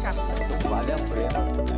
educação. Vale a pena.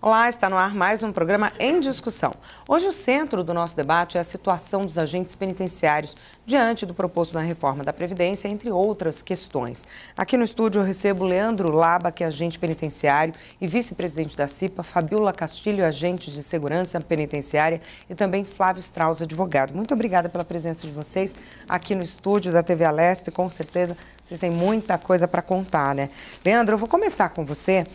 Olá, está no ar mais um programa Em Discussão. Hoje o centro do nosso debate é a situação dos agentes penitenciários diante do proposto na reforma da Previdência, entre outras questões. Aqui no estúdio eu recebo Leandro Laba, que é agente penitenciário e vice-presidente da CIPA, Fabiola Castilho, agente de segurança penitenciária, e também Flávio Strauss, advogado. Muito obrigada pela presença de vocês aqui no estúdio da TV Alesp, com certeza. Vocês têm muita coisa para contar, né? Leandro, eu vou começar com você.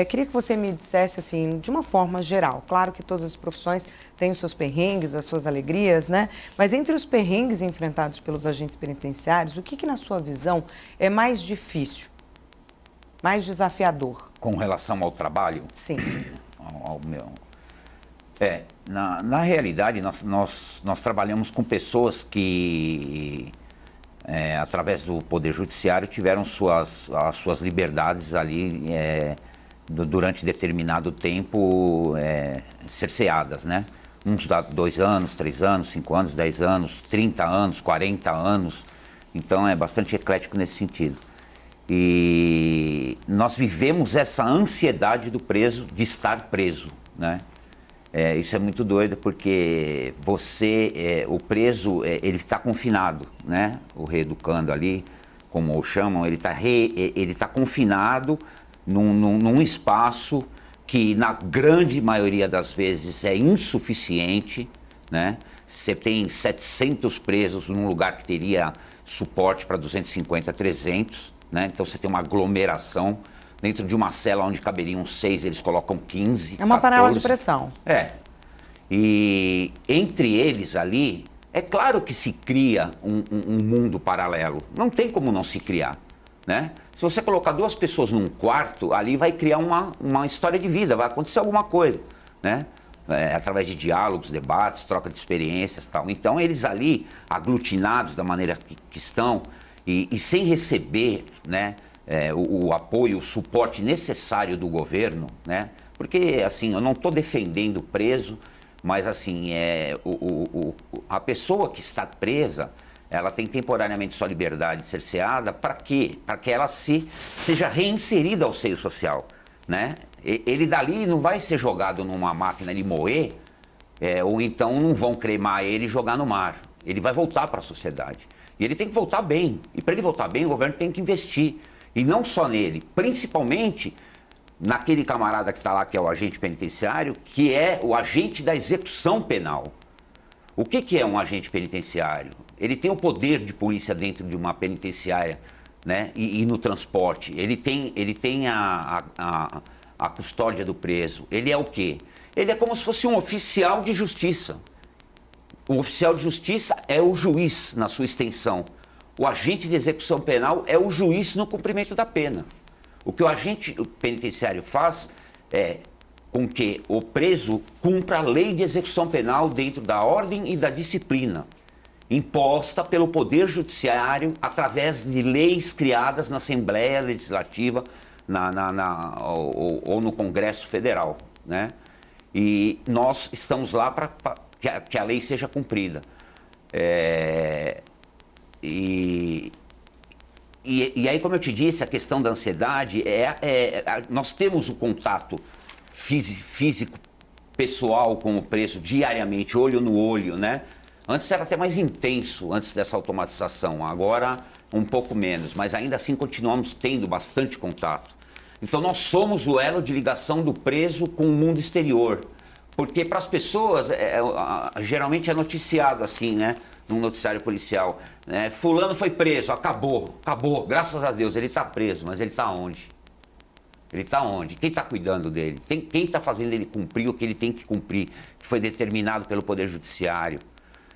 Queria que você me dissesse, assim, de uma forma geral. Claro que todas as profissões têm os seus perrengues, as suas alegrias, né? Mas entre os perrengues enfrentados pelos agentes penitenciários, o que na sua visão, é mais difícil, mais desafiador? Com relação ao trabalho? Sim. Na realidade, nós trabalhamos com pessoas que... através do Poder Judiciário, tiveram as suas liberdades ali durante determinado tempo cerceadas, né? Uns dá 2 anos, 3 anos, 5 anos, 10 anos, 30 anos, 40 anos. Então é bastante eclético nesse sentido. E nós vivemos essa ansiedade do preso de estar preso, né? Isso é muito doido porque o preso, ele está confinado, né? O reeducando ali, como o chamam, ele está confinado num espaço que na grande maioria das vezes é insuficiente, né? Você tem 700 presos num lugar que teria suporte para 250, 300, né? Então você tem uma aglomeração. Dentro de uma cela onde caberiam 6, eles colocam 15, É uma 14. panela de pressão. E entre eles ali, é claro que se cria um mundo paralelo. Não tem como não se criar, né? Se você colocar 2 pessoas num quarto, ali vai criar uma história de vida, vai acontecer alguma coisa, né? Através de diálogos, debates, troca de experiências e tal. Então eles ali, aglutinados da maneira que estão e sem receber, né? O apoio, o suporte necessário do governo, né? Porque, assim, eu não estou defendendo o preso, mas, assim, a pessoa que está presa, ela tem temporariamente sua liberdade cerceada, para quê? Para que ela seja reinserida ao seio social, né? Ele dali não vai ser jogado numa máquina de moer, ou então não vão cremar ele e jogar no mar. Ele vai voltar para a sociedade. E ele tem que voltar bem. E para ele voltar bem, o governo tem que investir. E não só nele, principalmente naquele camarada que está lá, que é o agente penitenciário, que é o agente da execução penal. O que é um agente penitenciário? Ele tem o poder de polícia dentro de uma penitenciária, né? E no transporte. Ele tem a custódia do preso. Ele é o quê? Ele é como se fosse um oficial de justiça. O oficial de justiça é o juiz, na sua extensão. O agente de execução penal é o juiz no cumprimento da pena. O que o agente penitenciário faz é com que o preso cumpra a lei de execução penal dentro da ordem e da disciplina, imposta pelo Poder Judiciário através de leis criadas na Assembleia Legislativa ou no Congresso Federal, né? E nós estamos lá para que a lei seja cumprida. E aí, como eu te disse, a questão da ansiedade, nós temos o contato físico, pessoal com o preso diariamente, olho no olho, né? Antes era até mais intenso, antes dessa automatização, agora um pouco menos, mas ainda assim continuamos tendo bastante contato. Então nós somos o elo de ligação do preso com o mundo exterior, porque para as pessoas, geralmente é noticiado assim, né? Num noticiário policial, né? Fulano foi preso, acabou, graças a Deus, ele está preso, mas ele está onde? Ele está onde? Quem está cuidando dele? Quem está fazendo ele cumprir o que ele tem que cumprir, que foi determinado pelo Poder Judiciário,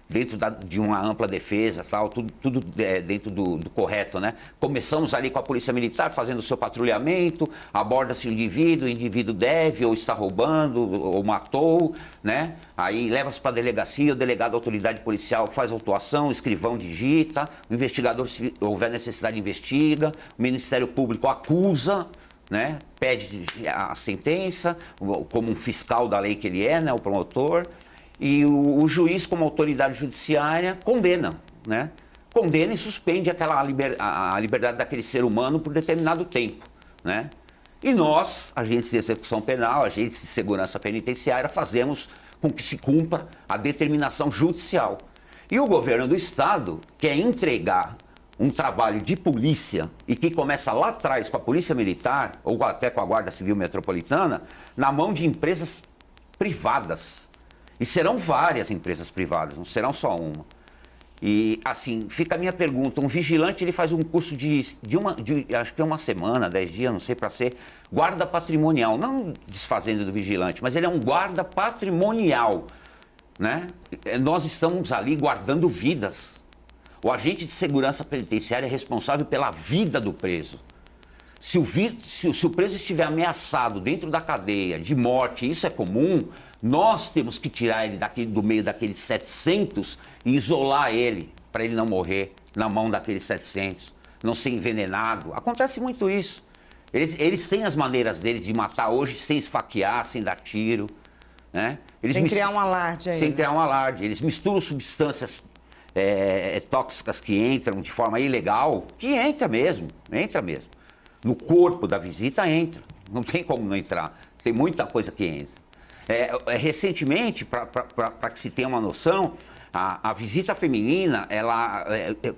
dentro de uma ampla defesa, tal, tudo dentro do correto, né? Começamos ali com a Polícia Militar fazendo o seu patrulhamento, aborda-se o indivíduo deve, ou está roubando, ou matou, né? Aí leva-se para a delegacia, o delegado da autoridade policial faz a autuação, o escrivão digita, o investigador, se houver necessidade, investiga, o Ministério Público acusa, né? Pede a sentença, como um fiscal da lei que ele é, né? O promotor. E o juiz, como autoridade judiciária, condena, né? condena e suspende a liberdade daquele ser humano por determinado tempo, né? E nós, agentes de execução penal, agentes de segurança penitenciária, fazemos com que se cumpra a determinação judicial. E o governo do Estado quer entregar um trabalho de polícia e que começa lá atrás com a Polícia Militar ou até com a Guarda Civil Metropolitana na mão de empresas privadas. E serão várias empresas privadas, não serão só uma. E assim, fica a minha pergunta, um vigilante ele faz um curso acho que é uma semana, 10 dias, não sei, para ser guarda patrimonial, não desfazendo do vigilante, mas ele é um guarda patrimonial, né? Nós estamos ali guardando vidas. O agente de segurança penitenciária é responsável pela vida do preso. Se o preso estiver ameaçado dentro da cadeia de morte, isso é comum, nós temos que tirar ele do meio daqueles 700 e isolar ele, para ele não morrer na mão daqueles 700, não ser envenenado. Acontece muito isso. Eles têm as maneiras deles de matar hoje sem esfaquear, sem dar tiro, né? Sem criar um alarde aí. Sem criar um alarde. Eles misturam substâncias tóxicas que entram de forma ilegal, que entra mesmo. No corpo da visita entra, não tem como não entrar, tem muita coisa que entra. Recentemente, para que se tenha uma noção, a visita feminina, ela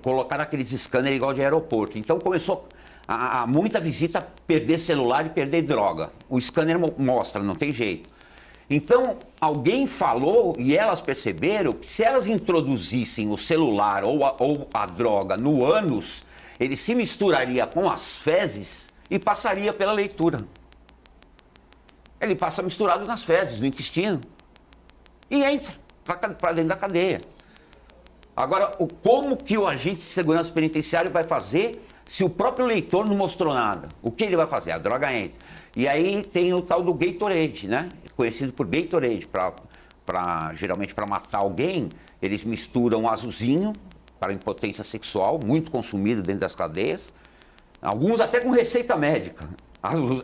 colocaram aqueles scanners igual de aeroporto, então começou a muita visita perder celular e perder droga. O scanner mostra, não tem jeito. Então, alguém falou e elas perceberam que se elas introduzissem o celular ou a droga no ânus, ele se misturaria com as fezes e passaria pela leitura. Ele passa misturado nas fezes, no intestino, e entra para dentro da cadeia. Agora, como que o agente de segurança penitenciária vai fazer se o próprio leitor não mostrou nada? O que ele vai fazer? A droga entra. E aí tem o tal do Gatorade, né? Conhecido por Gatorade, geralmente para matar alguém, eles misturam azulzinho para impotência sexual, muito consumido dentro das cadeias, alguns até com receita médica,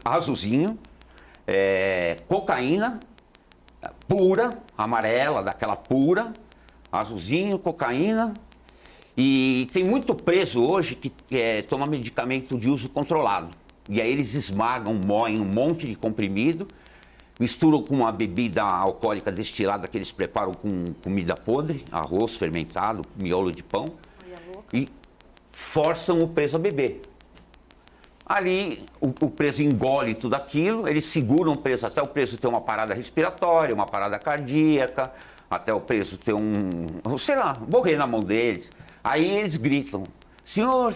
azulzinho, cocaína pura, amarela, daquela pura, azulzinho, cocaína, e tem muito preso hoje que toma medicamento de uso controlado, e aí eles esmagam, moem um monte de comprimido, misturam com uma bebida alcoólica destilada que eles preparam com comida podre, arroz fermentado, miolo de pão, e forçam o preso a beber. Ali o preso engole tudo aquilo, eles seguram o preso até o preso ter uma parada respiratória, uma parada cardíaca, até o preso ter sei lá, morrer na mão deles. Aí eles gritam, senhor,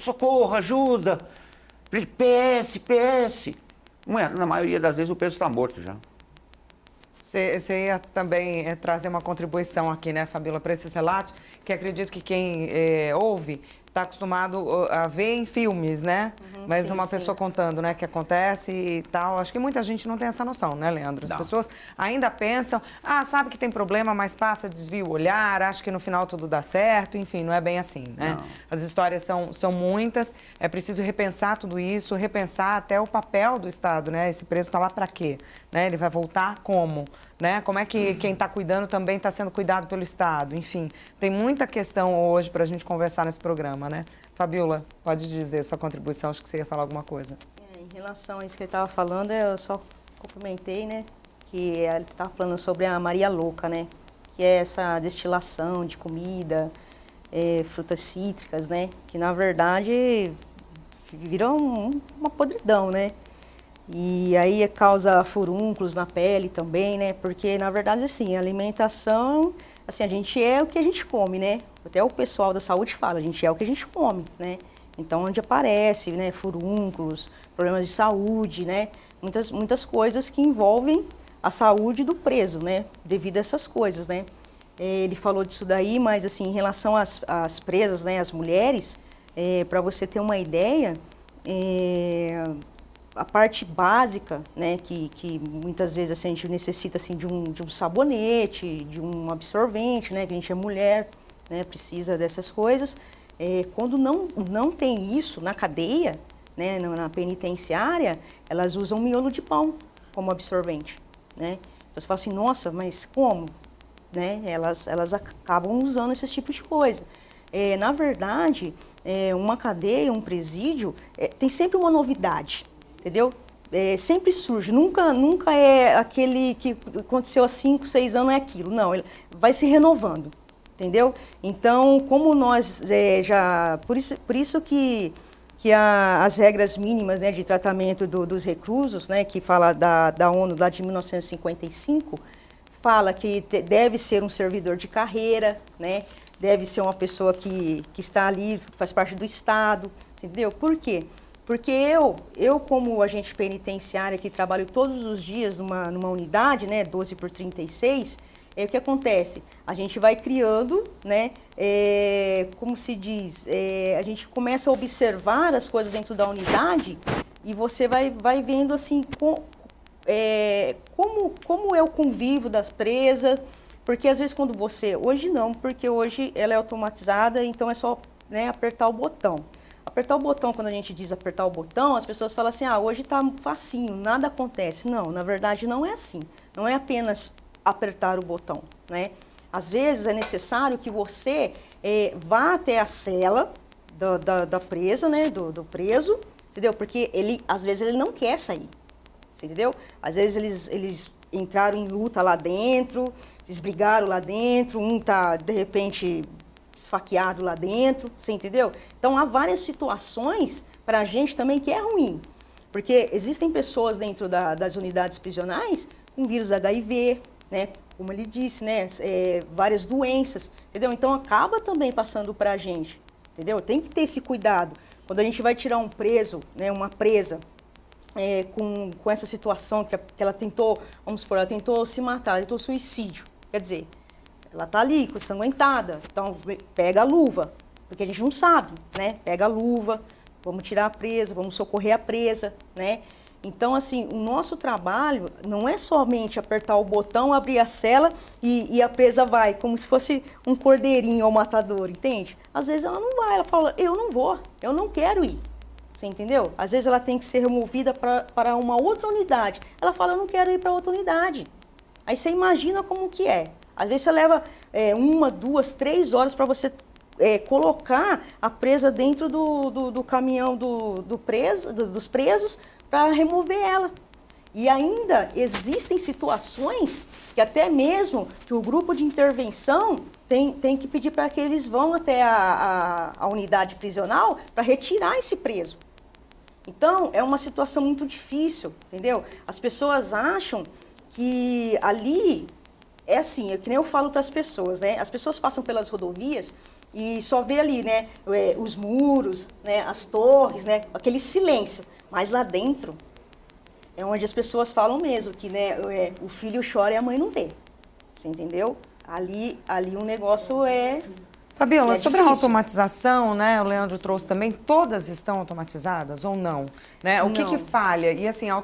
socorro, ajuda, PS. Na maioria das vezes o preso está morto já. Você ia também trazer uma contribuição aqui, né, Fabíola, para esses relatos, que acredito que quem ouve está acostumado a ver em filmes, né? Mas uma pessoa contando, né, que acontece e tal. Acho que muita gente não tem essa noção, né, Leandro? As pessoas ainda pensam, sabe que tem problema, mas passa, desvia o olhar, acha que no final tudo dá certo. Enfim, não é bem assim, né? Não. As histórias são muitas, é preciso repensar tudo isso, repensar até o papel do Estado, né? Esse preso está lá para quê? Né? Ele vai voltar como? Né? Como é que quem está cuidando também está sendo cuidado pelo Estado? Enfim, tem muita questão hoje para a gente conversar nesse programa, né? Fabíola, pode dizer sua contribuição, acho que você ia falar alguma coisa. Em relação a isso que ele estava falando, eu só complementei, né? Que ele estava falando sobre a Maria Louca, né? Que é essa destilação de comida, frutas cítricas, né? Que na verdade viram uma podridão, né? E aí causa furúnculos na pele também, né? Porque, na verdade, assim, a alimentação, assim, a gente é o que a gente come, né? Até o pessoal da saúde fala, a gente é o que a gente come, né? Então, onde aparece, né, furúnculos, problemas de saúde, né? Muitas coisas que envolvem a saúde do preso, né? Devido a essas coisas, né? Ele falou disso daí, mas, assim, em relação às presas, né, as mulheres, para você ter uma ideia, a parte básica, né, que muitas vezes assim, a gente necessita assim, de um sabonete, de um absorvente, né, que a gente é mulher, né, precisa dessas coisas. Quando não tem isso na cadeia, né, na penitenciária, elas usam miolo de pão como absorvente. Né? Então você fala assim, nossa, mas como? Né? Elas acabam usando esse tipo de coisa. Na verdade, uma cadeia, um presídio, tem sempre uma novidade, entendeu? Sempre surge, nunca é aquele que aconteceu há 5, 6 anos, é aquilo. Não, ele vai se renovando, entendeu? Então, como nós por isso que as regras mínimas, né, de tratamento dos reclusos, né, que fala da ONU lá de 1955, fala que deve ser um servidor de carreira, né, deve ser uma pessoa que está ali, faz parte do Estado, entendeu? Por quê? Porque eu como agente penitenciária que trabalho todos os dias numa unidade, né, 12/36, o que acontece? A gente vai criando, né, como se diz, a gente começa a observar as coisas dentro da unidade e você vai vendo assim como é o convívio das presas, porque às vezes quando hoje não, porque hoje ela é automatizada, então é só, né, apertar o botão. Apertar o botão, quando a gente diz apertar o botão, as pessoas falam assim, hoje está facinho, nada acontece. Não, na verdade não é assim. Não é apenas apertar o botão, né? Às vezes é necessário que você vá até a cela da presa, né, do preso, entendeu? Porque às vezes ele não quer sair, você entendeu? Às vezes eles entraram em luta lá dentro, eles brigaram lá dentro, um tá, de repente, esfaqueado lá dentro, você entendeu? Então, há várias situações para a gente também que é ruim, porque existem pessoas dentro das unidades prisionais com vírus HIV, né? Como ele disse, né? Várias doenças, entendeu? Então, acaba também passando para a gente, entendeu? Tem que ter esse cuidado. Quando a gente vai tirar um preso, né, uma presa, com essa situação que ela tentou, vamos supor, ela tentou se matar, tentou suicídio, quer dizer, ela tá ali, ensanguentada, então pega a luva, porque a gente não sabe, né? Pega a luva, vamos tirar a presa, vamos socorrer a presa, né? Então, assim, o nosso trabalho não é somente apertar o botão, abrir a cela e a presa vai, como se fosse um cordeirinho ao matador, entende? Às vezes ela não vai, ela fala, eu não vou, eu não quero ir. Você entendeu? Às vezes ela tem que ser removida para uma outra unidade. Ela fala, eu não quero ir para outra unidade. Aí você imagina como que é. Às vezes você leva 1, 2, 3 horas para você colocar a presa dentro do caminhão dos presos para remover ela. E ainda existem situações que até mesmo que o grupo de intervenção tem que pedir para que eles vão até a unidade prisional para retirar esse preso. Então, é uma situação muito difícil, entendeu? As pessoas acham que ali é assim, é que nem eu falo para as pessoas, né? As pessoas passam pelas rodovias e só vê ali, né, os muros, né, as torres, né, aquele silêncio. Mas lá dentro é onde as pessoas falam mesmo que, né, o filho chora e a mãe não vê. Você entendeu? Ali o negócio Fabiola, sobre a automatização, né, o Leandro trouxe também, todas estão automatizadas ou não? Né? O que falha? E assim, a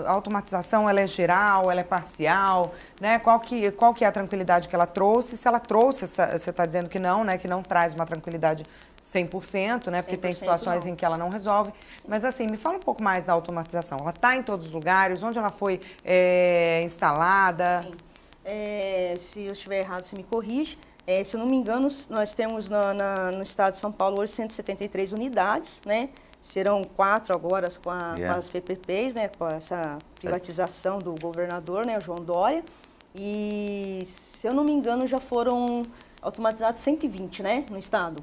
automatização, ela é geral, ela é parcial, né? Qual que é a tranquilidade que ela trouxe? Se ela trouxe, você está dizendo que não, né, que não traz uma tranquilidade 100%, né, porque tem situações em que ela não resolve. Mas assim, me fala um pouco mais da automatização. Ela está em todos os lugares? Onde ela foi instalada? Sim. Se eu estiver errado, você me corrige. Se eu não me engano, nós temos no estado de São Paulo hoje 173 unidades, né? Serão 4 agora com as PPPs, né? Com essa privatização do governador, né? O João Dória. E, se eu não me engano, já foram automatizados 120, né? No estado.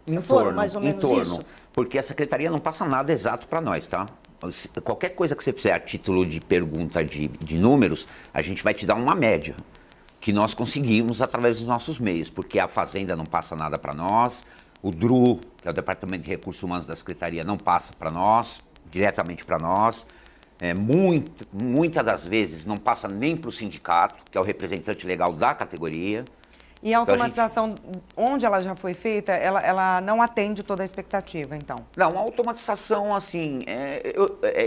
Em torno, mais ou menos isso? Porque a secretaria não passa nada exato para nós, tá? Qualquer coisa que você fizer a título de pergunta de números, a gente vai te dar uma média que nós conseguimos através dos nossos meios, porque a Fazenda não passa nada para nós, o DRU, que é o Departamento de Recursos Humanos da Secretaria, não passa para nós, diretamente para nós. Muitas das vezes não passa nem para o sindicato, que é o representante legal da categoria. E a automatização, onde ela já foi feita, ela não atende toda a expectativa, então? Não, a automatização, assim,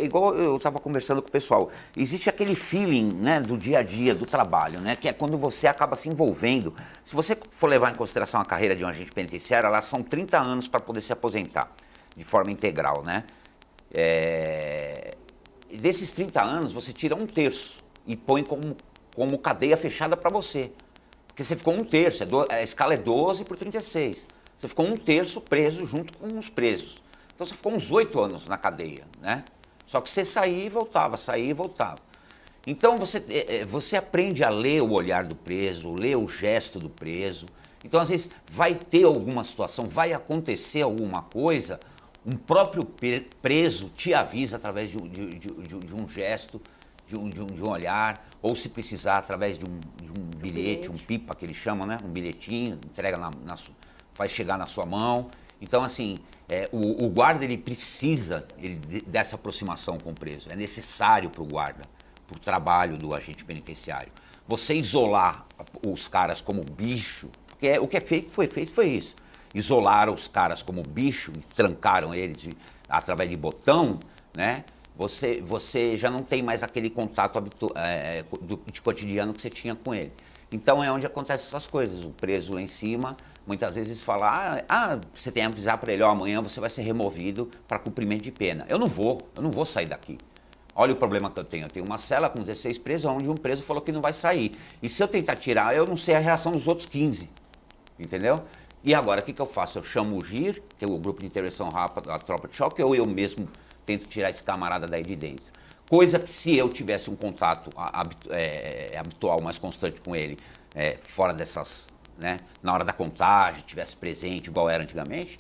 igual eu estava conversando com o pessoal, existe aquele feeling, né, do dia a dia, do trabalho, né, que é quando você acaba se envolvendo. Se você for levar em consideração a carreira de um agente penitenciário, elas são 30 anos para poder se aposentar de forma integral, né? Desses 30 anos, você tira 1/3 e põe como cadeia fechada para você. Porque você ficou 1/3, a escala é 12/36. Você ficou 1/3 preso junto com os presos. Então você ficou uns 8 anos na cadeia, né? Só que você saía e voltava, saía e voltava. Então você aprende a ler o olhar do preso, ler o gesto do preso. Então às vezes vai ter alguma situação, vai acontecer alguma coisa, um próprio preso te avisa através de um gesto, de um olhar, ou se precisar através de um bilhete, um pipa que eles chamam, né? Um bilhetinho, entrega vai chegar na sua mão. Então assim, o guarda ele precisa dessa aproximação com o preso, é necessário para o guarda, para o trabalho do agente penitenciário. Você isolar os caras como bicho, porque o que foi feito foi isso. Isolaram os caras como bicho e trancaram eles através de botão, né? Você já não tem mais aquele contato de cotidiano que você tinha com ele. Então é onde acontecem essas coisas. O preso lá em cima, muitas vezes fala, você tem que avisar para ele, amanhã você vai ser removido para cumprimento de pena. Eu não vou sair daqui. Olha o problema que eu tenho uma cela com 16 presos, onde um preso falou que não vai sair. E se eu tentar tirar, eu não sei a reação dos outros 15, entendeu? E agora, o que eu faço? Eu chamo o GIR, que é o Grupo de Intervenção Rápida, a tropa de choque, ou eu mesmo tento tirar esse camarada daí de dentro. Coisa que se eu tivesse um contato habitual, mais constante com ele, fora dessas, né, na hora da contagem, tivesse presente, igual era antigamente,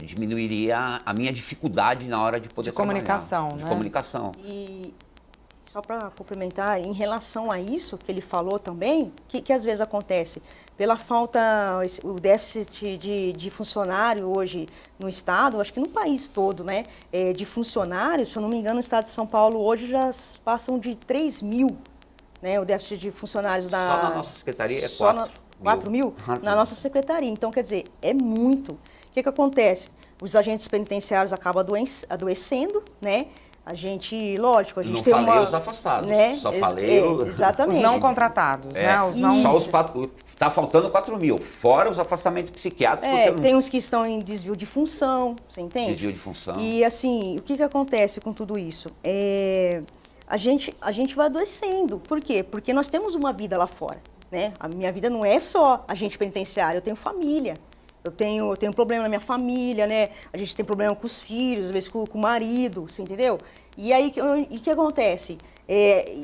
diminuiria a minha dificuldade na hora de poder comunicação, trabalhar. né? De comunicação. E só para complementar, em relação a isso que ele falou também, que às vezes acontece? Pela falta, o déficit de funcionário hoje no Estado, acho que no país todo, né? De funcionários, se eu não me engano, no Estado de São Paulo hoje já passam de 3 mil, né? O déficit de funcionários da... Só na nossa secretaria é 4 mil? Na nossa secretaria. Então, quer dizer, é muito. O que acontece? Os agentes penitenciários acabam adoecendo, né? A gente, lógico, a gente tem uma... Não falei os afastados, né? Só falei exatamente. Os não contratados, né? Os não... Só os 4, tá faltando 4 mil, fora os afastamentos psiquiátricos. Tem uns que estão em desvio de função, você entende? Desvio de função. E assim, o que acontece com tudo isso? A gente vai adoecendo. Por quê? Porque nós temos uma vida lá fora, né? A minha vida não é só agente penitenciário, eu tenho família. Eu tenho problema na minha família, né? A gente tem problema com os filhos, às vezes com o marido, você entendeu? E aí, o que acontece?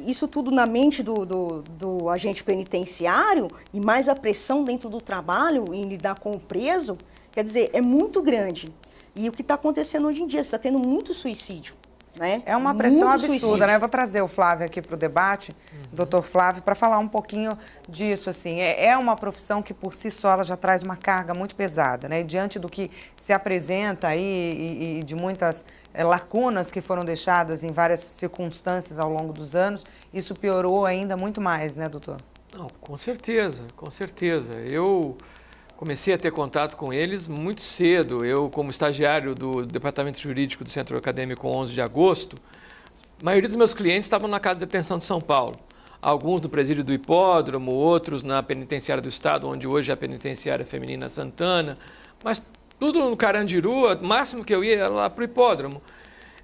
Isso tudo na mente do agente penitenciário e mais a pressão dentro do trabalho em lidar com o preso, quer dizer, é muito grande. E o que está acontecendo hoje em dia, você está tendo muito suicídio. Né? É uma pressão muito absurda, suicídio. né? Eu vou trazer o Flávio aqui para o debate, doutor Flávio, para falar um pouquinho disso, assim. É uma profissão que, por si só, ela já traz uma carga muito pesada, né? E diante do que se apresenta aí e de muitas lacunas que foram deixadas em várias circunstâncias ao longo dos anos, isso piorou ainda muito mais, né, doutor? Não, com certeza, com certeza. Eu comecei a ter contato com eles muito cedo. Eu, como estagiário do Departamento Jurídico do Centro Acadêmico 11 de agosto, a maioria dos meus clientes estavam na Casa de Detenção de São Paulo. Alguns no presídio do Hipódromo, outros na Penitenciária do Estado, onde hoje é a Penitenciária Feminina Santana, mas tudo no Carandiru, o máximo que eu ia lá para o Hipódromo.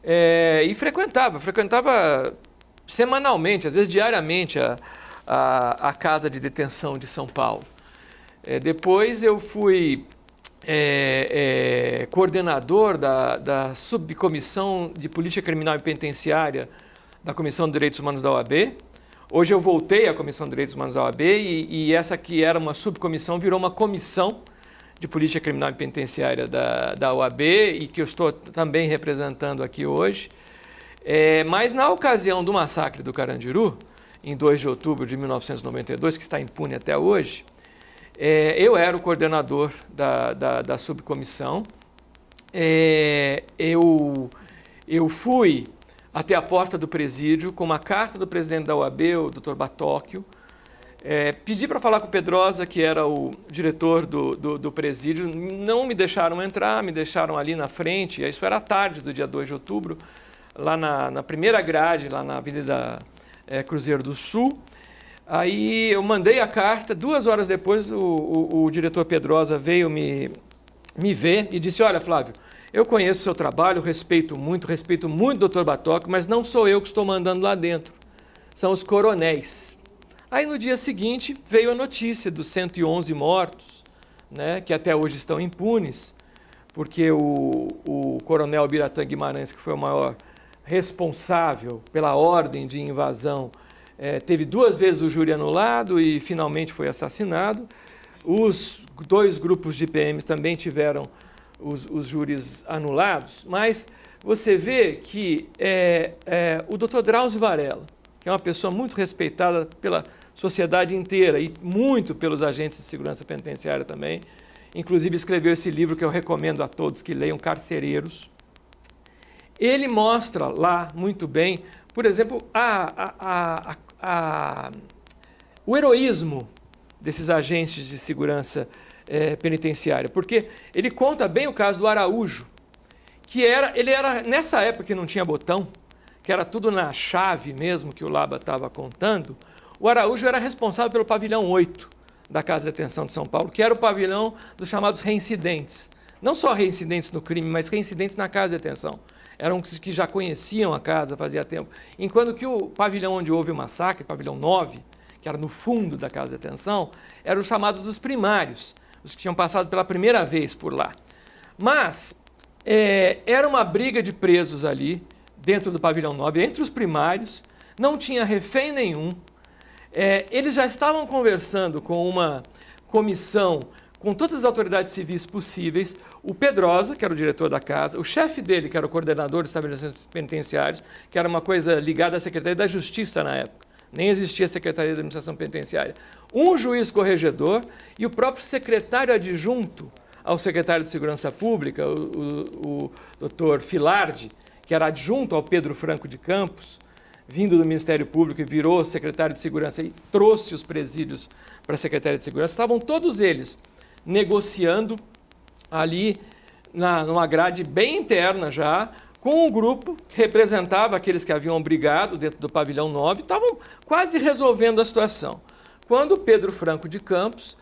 E frequentava semanalmente, às vezes diariamente, a Casa de Detenção de São Paulo. Depois eu fui coordenador da subcomissão de política criminal e penitenciária da Comissão de Direitos Humanos da OAB. Hoje eu voltei à Comissão de Direitos Humanos da OAB e essa que era uma subcomissão virou uma comissão de política criminal e penitenciária da OAB e que eu estou também representando aqui hoje. Mas na ocasião do massacre do Carandiru, em 2 de outubro de 1992, que está impune até hoje, eu era o coordenador da subcomissão. Eu fui até a porta do presídio com uma carta do presidente da OAB, o Dr. Batóquio. Pedi para falar com o Pedrosa, que era o diretor do presídio. Não me deixaram entrar, me deixaram ali na frente. Isso era à tarde do dia 2 de outubro, lá na primeira grade, lá na Avenida Cruzeiro do Sul. Aí eu mandei a carta, 2 horas depois o diretor Pedrosa veio me ver e disse: olha, Flávio, eu conheço o seu trabalho, respeito muito o Dr. Batóquio, mas não sou eu que estou mandando lá dentro, são os coronéis. Aí no dia seguinte veio a notícia dos 111 mortos né, que até hoje estão impunes, porque o coronel Biratã Guimarães, que foi o maior responsável pela ordem de invasão, teve 2 vezes o júri anulado e finalmente foi assassinado. Os 2 grupos de PMs também tiveram os júris anulados, mas você vê que o Dr. Drauzio Varela, que é uma pessoa muito respeitada pela sociedade inteira e muito pelos agentes de segurança penitenciária também, inclusive escreveu esse livro que eu recomendo a todos que leiam, Carcereiros. Ele mostra lá muito bem, por exemplo, o heroísmo desses agentes de segurança penitenciária, porque ele conta bem o caso do Araújo, que ele era nessa época que não tinha botão, que era tudo na chave mesmo que o Laba estava contando. O Araújo era responsável pelo pavilhão 8 da Casa de Detenção de São Paulo, que era o pavilhão dos chamados reincidentes. Não só reincidentes no crime, mas reincidentes na Casa de Detenção. Eram os que já conheciam a casa fazia tempo. Enquanto que o pavilhão onde houve o massacre, pavilhão 9, que era no fundo da Casa de Detenção, eram os chamados dos primários, os que tinham passado pela primeira vez por lá. Mas era uma briga de presos ali, dentro do pavilhão 9, entre os primários, não tinha refém nenhum. Eles já estavam conversando com uma comissão, com todas as autoridades civis possíveis, o Pedrosa, que era o diretor da casa, o chefe dele, que era o coordenador dos estabelecimentos penitenciários, que era uma coisa ligada à Secretaria da Justiça na época, nem existia a Secretaria da Administração Penitenciária, um juiz corregedor e o próprio secretário adjunto ao secretário de Segurança Pública, o doutor Filardi, que era adjunto ao Pedro Franco de Campos, vindo do Ministério Público e virou secretário de Segurança e trouxe os presídios para a Secretaria de Segurança, estavam todos eles negociando ali numa grade bem interna já, com um grupo que representava aqueles que haviam brigado dentro do pavilhão 9, estavam quase resolvendo a situação. Quando Pedro Franco de Campos,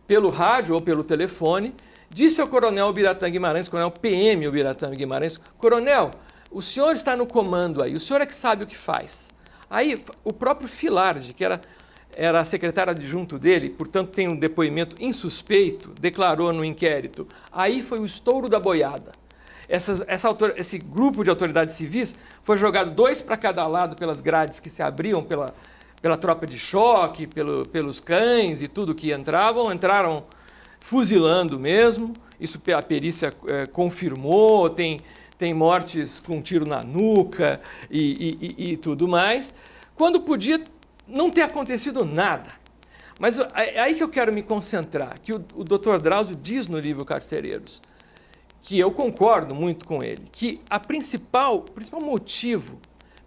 pelo rádio ou pelo telefone, disse ao coronel Biratã Guimarães, coronel PM Biratã Guimarães, coronel, o senhor está no comando aí, o senhor é que sabe o que faz. Aí o próprio Filardi, que era secretário adjunto dele, portanto tem um depoimento insuspeito, declarou no inquérito, aí foi o estouro da boiada. Esse grupo de autoridades civis foi jogado 2 para cada lado pelas grades que se abriam pela tropa de choque, pelos cães e tudo que entraram fuzilando mesmo, isso a perícia confirmou, tem mortes com tiro na nuca e tudo mais, quando podia não ter acontecido nada. Mas é aí que eu quero me concentrar, que o Dr. Drauzio diz no livro Carcereiros, que eu concordo muito com ele, que o principal motivo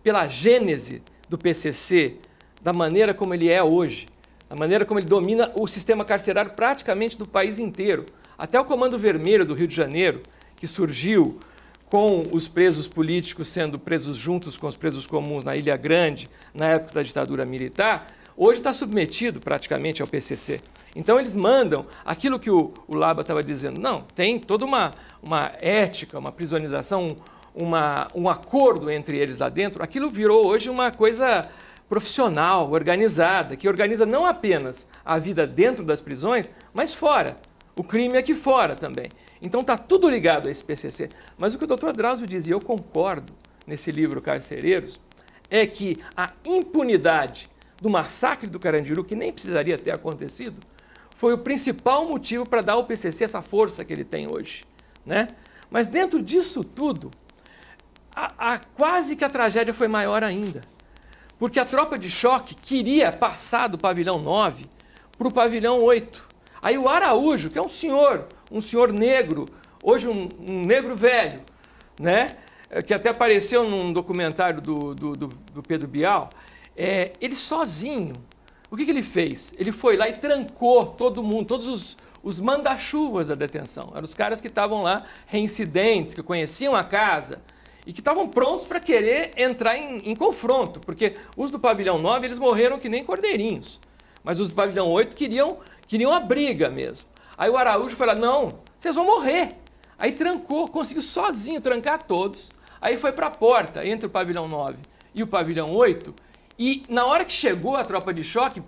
pela gênese do PCC, da maneira como ele é hoje, da maneira como ele domina o sistema carcerário praticamente do país inteiro, até o Comando Vermelho do Rio de Janeiro, que surgiu com os presos políticos sendo presos juntos com os presos comuns na Ilha Grande, na época da ditadura militar, hoje está submetido praticamente ao PCC. Então eles mandam aquilo que o Laba estava dizendo, não, tem toda uma ética, uma prisonização, um acordo entre eles lá dentro, aquilo virou hoje uma coisa profissional, organizada, que organiza não apenas a vida dentro das prisões, mas fora. O crime é aqui fora também. Então está tudo ligado a esse PCC. Mas o que o Dr. Drauzio diz, e eu concordo nesse livro Carcereiros, é que a impunidade do massacre do Carandiru, que nem precisaria ter acontecido, foi o principal motivo para dar ao PCC essa força que ele tem hoje, né? Mas dentro disso tudo, quase que a tragédia foi maior ainda. Porque a tropa de choque queria passar do pavilhão 9 para o pavilhão 8. Aí o Araújo, que é um senhor negro, hoje um negro velho, né? Que até apareceu num documentário do Pedro Bial, ele sozinho, o que ele fez? Ele foi lá e trancou todo mundo, todos os manda-chuvas da detenção. Eram os caras que estavam lá, reincidentes, que conheciam a casa e que estavam prontos para querer entrar em confronto, porque os do pavilhão 9, eles morreram que nem cordeirinhos, mas os do pavilhão 8 queriam a briga mesmo. Aí o Araújo falou, não, vocês vão morrer. Aí trancou, conseguiu sozinho trancar todos, aí foi para a porta entre o pavilhão 9 e o pavilhão 8, e na hora que chegou a tropa de choque,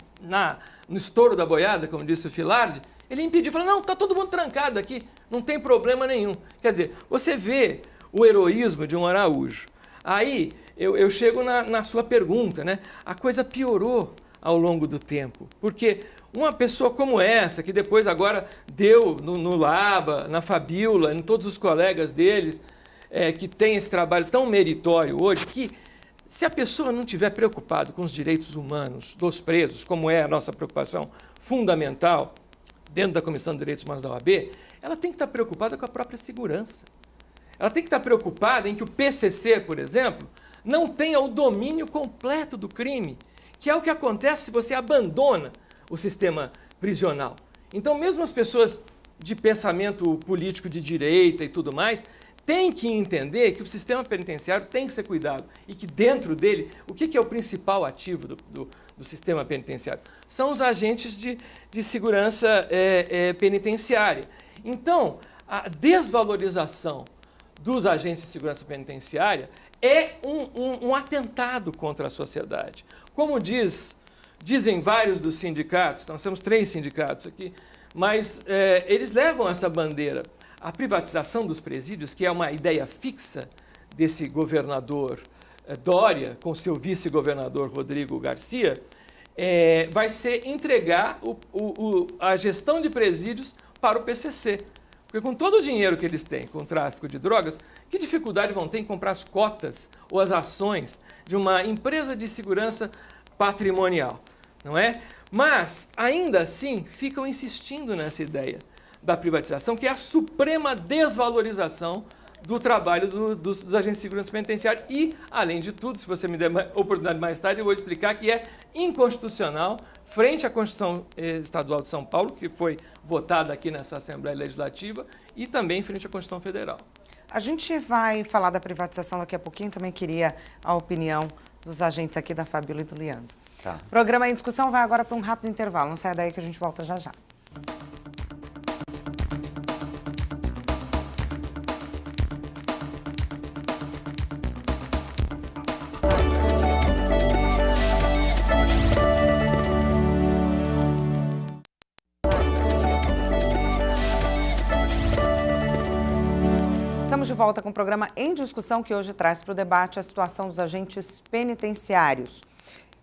no estouro da boiada, como disse o Filardi, Ele impediu, falou, não, está todo mundo trancado aqui, não tem problema nenhum. Quer dizer, você vê o heroísmo de um Araújo. Aí eu chego na sua pergunta, né? A coisa piorou ao longo do tempo, porque uma pessoa como essa, que depois agora deu no Laba, na Fabíola, em todos os colegas deles, que tem esse trabalho tão meritório hoje, que se a pessoa não estiver preocupada com os direitos humanos dos presos, como é a nossa preocupação fundamental dentro da Comissão de Direitos Humanos da OAB, ela tem que estar preocupada com a própria segurança. Ela tem que estar preocupada em que o PCC, por exemplo, não tenha o domínio completo do crime, que é o que acontece se você abandona o sistema prisional. Então, mesmo as pessoas de pensamento político de direita e tudo mais, têm que entender que o sistema penitenciário tem que ser cuidado e que dentro dele, o que é o principal ativo do sistema penitenciário? São os agentes de segurança penitenciária. Então, a desvalorização dos agentes de segurança penitenciária é um atentado contra a sociedade. Como dizem vários dos sindicatos, nós temos 3 sindicatos aqui, mas eles levam essa bandeira. A privatização dos presídios, que é uma ideia fixa desse governador Dória, com seu vice-governador Rodrigo Garcia, vai ser entregar a gestão de presídios para o PCC. Porque com todo o dinheiro que eles têm com o tráfico de drogas, que dificuldade vão ter em comprar as cotas ou as ações de uma empresa de segurança patrimonial, não é? Mas, ainda assim, ficam insistindo nessa ideia da privatização, que é a suprema desvalorização do trabalho dos agentes de segurança penitenciária e, além de tudo, se você me der oportunidade mais tarde, eu vou explicar que é inconstitucional frente à Constituição Estadual de São Paulo, que foi votada aqui nessa Assembleia Legislativa, e também frente à Constituição Federal. A gente vai falar da privatização daqui a pouquinho, também queria a opinião dos agentes aqui da Fabíola e do Leandro. Tá. O programa em discussão vai agora para um rápido intervalo, não saia daí que a gente volta já já. Estamos de volta com o programa Em Discussão, que hoje traz para o debate a situação dos agentes penitenciários.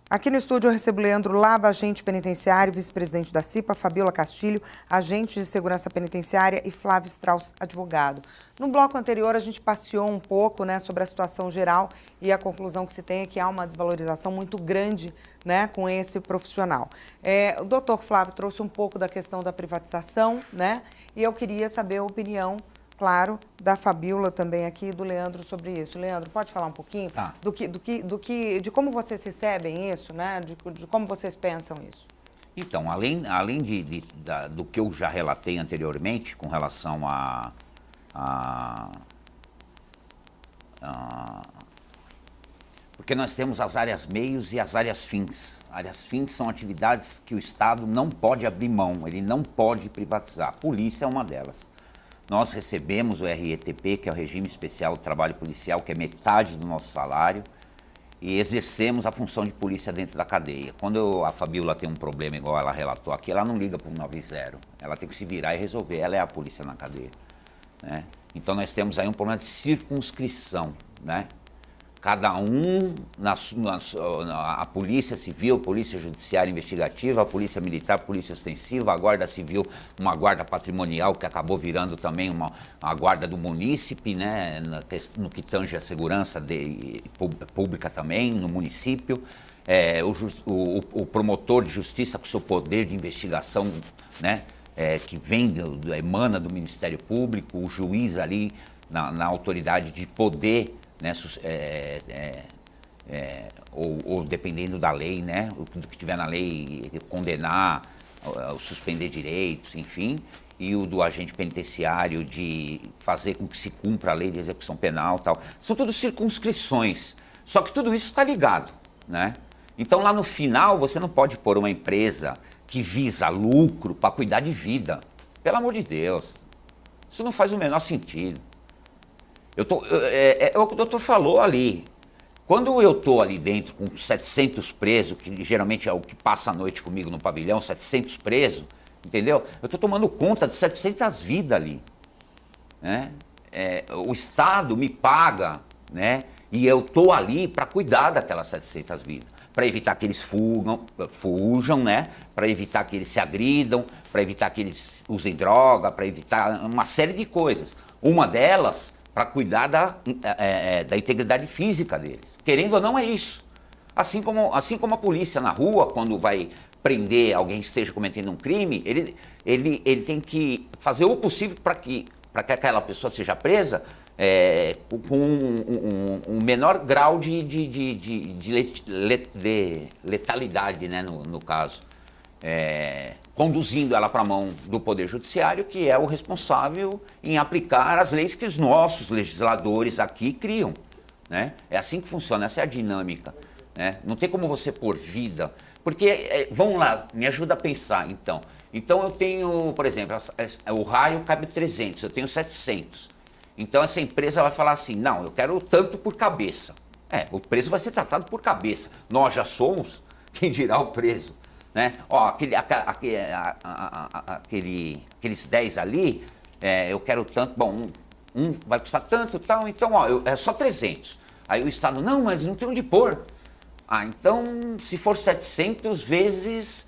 Aqui no estúdio eu recebo Leandro Laba, agente penitenciário, vice-presidente da CIPA, Fabíola Castilho, agente de segurança penitenciária, e Flávio Strauss, advogado. No bloco anterior a gente passeou um pouco, né, sobre a situação geral e a conclusão que se tem é que há uma desvalorização muito grande, né, com esse profissional. O doutor Flávio trouxe um pouco da questão da privatização, né, e eu queria saber a opinião, claro, da Fabíola também aqui, do Leandro sobre isso. Leandro, pode falar um pouquinho de como vocês recebem isso, né? De como vocês pensam isso? Então, além do que eu já relatei anteriormente com relação porque nós temos as áreas meios e as áreas fins. Áreas fins são atividades que o Estado não pode abrir mão, ele não pode privatizar. A polícia é uma delas. Nós recebemos o RETP, que é o Regime Especial do Trabalho Policial, que é metade do nosso salário, e exercemos a função de polícia dentro da cadeia. Quando a Fabíola tem um problema, igual ela relatou aqui, ela não liga para o 90, ela tem que se virar e resolver, ela é a polícia na cadeia, né? Então nós temos aí um problema de circunscrição, né? Cada um, a polícia civil, a polícia judiciária investigativa, a polícia militar, a polícia ostensiva, a guarda civil, uma guarda patrimonial que acabou virando também a guarda do munícipe, né, no que tange a segurança pública também, no município, o promotor de justiça com seu poder de investigação, né, que emana do Ministério Público, o juiz ali na autoridade de poder, né, ou dependendo da lei, né, do que tiver na lei, condenar, ou suspender direitos, enfim, e o do agente penitenciário de fazer com que se cumpra a lei de execução penal, tal. São todas circunscrições, só que tudo isso está ligado, né? Então lá no final você não pode pôr uma empresa que visa lucro para cuidar de pelo amor de Deus, isso não faz o menor sentido. O que o doutor falou ali, quando eu estou ali dentro com 700 presos, que geralmente é o que passa a noite comigo no pavilhão, 700 presos, entendeu? Eu estou tomando conta de 700 vidas ali, né? O Estado me paga, né? E eu estou ali para cuidar daquelas 700 vidas, para evitar que eles fujam, né? Para evitar que eles se agridam, para evitar que eles usem droga, para evitar uma série de coisas. Uma delas, para cuidar da integridade física deles. Querendo ou não, é isso. Assim como a polícia na rua, quando vai prender alguém que esteja cometendo um crime, ele tem que fazer o possível para que aquela pessoa seja presa com um menor grau de letalidade, né, no caso. Conduzindo ela para a mão do Poder Judiciário, que é o responsável em aplicar as leis que os nossos legisladores aqui criam, né? É assim que funciona, essa é a dinâmica, né? Não tem como você pôr vida, porque, vamos lá, me ajuda a pensar, então. Então eu tenho, por exemplo, o raio cabe 300, eu tenho 700. Então essa empresa vai falar assim, não, eu quero tanto por cabeça. O preso vai ser tratado por cabeça. Nós já somos, quem dirá o preso, né? Ó, aqueles 10 ali, eu quero tanto, bom, um vai custar tanto, tal, então, ó, é só 300. Aí o Estado, não, mas não tem onde pôr. Então, se for 700 vezes,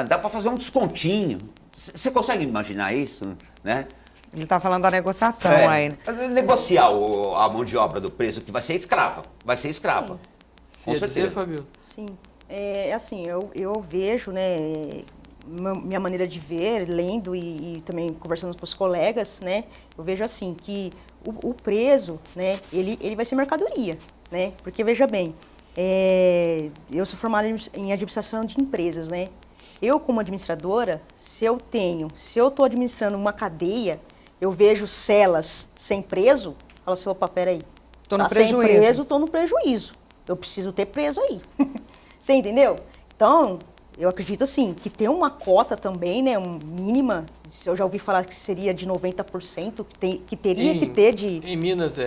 dá para fazer um descontinho. Você consegue imaginar isso, né? Ele está falando da negociação aí. Negociar a mão de obra do preso, que vai ser escrava. Vai ser escrava. Com certeza, Fabio. Sim. Assim, eu vejo, né, minha maneira de ver, lendo e também conversando com os colegas, né, eu vejo assim, que o preso, né, ele vai ser mercadoria, né, porque veja bem, eu sou formada em administração de empresas, né, eu como administradora, se eu estou administrando uma cadeia, eu vejo celas sem preso, falo assim, opa, peraí, estou no prejuízo. Sem preso, estou no prejuízo, eu preciso ter preso aí. Você entendeu? Então, eu acredito assim, que tem uma cota também, né, mínima, eu já ouvi falar que seria de 90%, que teria que ter de... Em Minas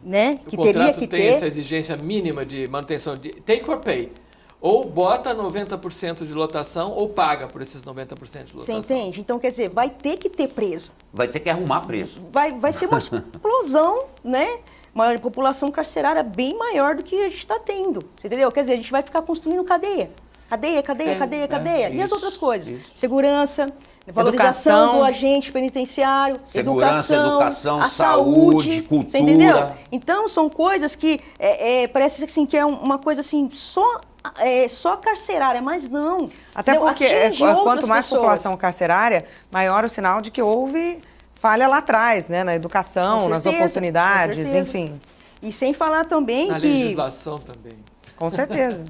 né, o contrato tem essa exigência mínima de manutenção de take or pay. Ou bota 90% de lotação ou paga por esses 90% de lotação. Você entende? Então, quer dizer, vai ter que ter preso. Vai ter que arrumar preso. Vai ser uma explosão, né? Uma população carcerária bem maior do que a gente está tendo. Você entendeu? Quer dizer, a gente vai ficar construindo cadeia. Cadeia. E as outras coisas? Isso. Segurança, valorização do agente penitenciário, educação, a saúde, cultura. Você entendeu? Então, são coisas que parece assim, que é uma coisa assim, só carcerária, mas não. Até porque quanto mais população carcerária, maior o sinal de que houve falha lá atrás, né? Na educação, nas oportunidades, enfim. E sem falar também na legislação também. Com certeza.